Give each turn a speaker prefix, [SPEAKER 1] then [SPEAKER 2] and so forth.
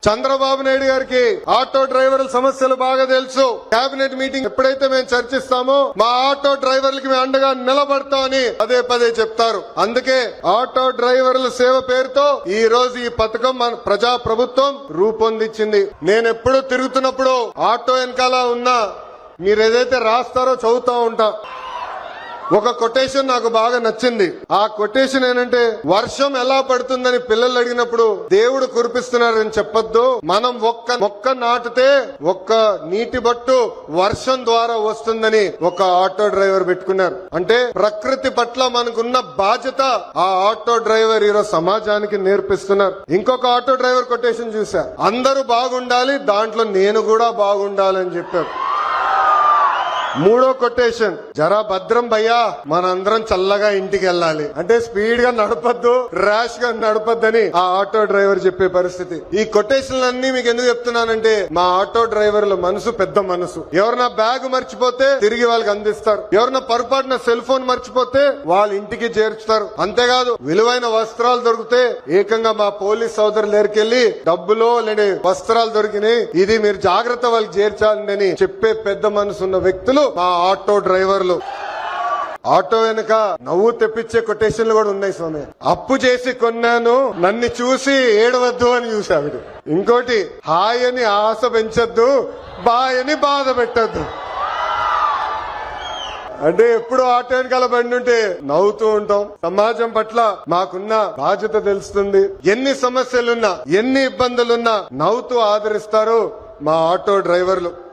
[SPEAKER 1] చంద్రబాబు నాయుడు గారికి ఆటో డ్రైవర్ల సమస్యలు బాగా తెలుసు. కేబినెట్ మీటింగ్ ఎప్పుడైతే మేము చర్చిస్తామో మా ఆటో డ్రైవర్లకి మేము అండగా నిలబడతామని పదే పదే చెప్తారు. అందుకే ఆటో డ్రైవర్ల సేవ పేరుతో ఈ రోజు ఈ పథకం మన ప్రజా ప్రభుత్వం రూపొందించింది. నేను ఎప్పుడు తిరుగుతున్నప్పుడు ఆటో వెనకాల ఉన్న మీరు ఏదైతే రాస్తారో చదువుతా ఉంటా. ఒక కొటేషన్ నాకు బాగా నచ్చింది. ఆ కొటేషన్ ఏంటంటే, వర్షం ఎలా పడుతుందని పిల్లలు అడిగినప్పుడు దేవుడు కురిపిస్తున్నారని చెప్పొద్దు, మనం ఒక్క మొక్క నాటితే ఒక్క నీటి బట్టు వర్షం ద్వారా వస్తుందని ఒక ఆటో డ్రైవర్ పెట్టుకున్నారు. అంటే ప్రకృతి పట్ల మనకున్న బాధ్యత ఆ ఆటో డ్రైవర్ ఈరోజు సమాజానికి నేర్పిస్తున్నారు. ఇంకొక ఆటో డ్రైవర్ కొటేషన్ చూసా, అందరూ బాగుండాలి దాంట్లో నేను కూడా బాగుండాలని చెప్పారు. మూడో కొటేషన్, జరా భద్రం భయ్యా మనందరం చల్లగా ఇంటికి వెళ్ళాలి. అంటే స్పీడ్ గా నడపద్దు, ర్యాష్ గా నడపద్దని ఆ ఆటో డ్రైవర్ చెప్పే పరిస్థితి. ఈ కొటేషన్లన్నీ మీకు ఎందుకు చెప్తున్నానంటే, మా ఆటో డ్రైవర్ల మనసు పెద్ద మనసు. ఎవరన్నా బ్యాగ్ మర్చిపోతే తిరిగి వాళ్ళకి అందిస్తారు. ఎవరన్నా పొరపాటున సెల్ ఫోన్ మర్చిపోతే వాళ్ళ ఇంటికి చేర్చుతారు. అంతేకాదు విలువైన వస్త్రాలు దొరికితే ఏకంగా మా పోలీస్ సోదరులు దగ్గరికెళ్లి డబ్బులో లేని వస్త్రాలు దొరికినాయి, ఇది మీరు జాగ్రత్త వాళ్ళకి చేర్చాలని చెప్పే పెద్ద మనసు ఉన్న వ్యక్తులు మా ఆటో డ్రైవర్లు. ఆటో వెనుక నవ్వు తెప్పించే కొటేషన్లు కూడా ఉన్నాయి స్వామి. అప్పు చేసి కొన్నాను నన్ను చూసి ఏడవద్దు అని చూసావిడు. ఇంకోటి, హాయ్ అని ఆశ పెంచొద్దు, బాయ్ అని బాధ పెట్టద్దు. అంటే ఎప్పుడు ఆటో వెనకాల బండి ఉంటే నవ్వుతూ ఉంటాం. సమాజం పట్ల మాకున్న బాధ్యత తెలుస్తుంది. ఎన్ని సమస్యలున్నా ఎన్ని ఇబ్బందులున్నా నవ్వుతూ ఆదరిస్తారు మా ఆటో డ్రైవర్లు.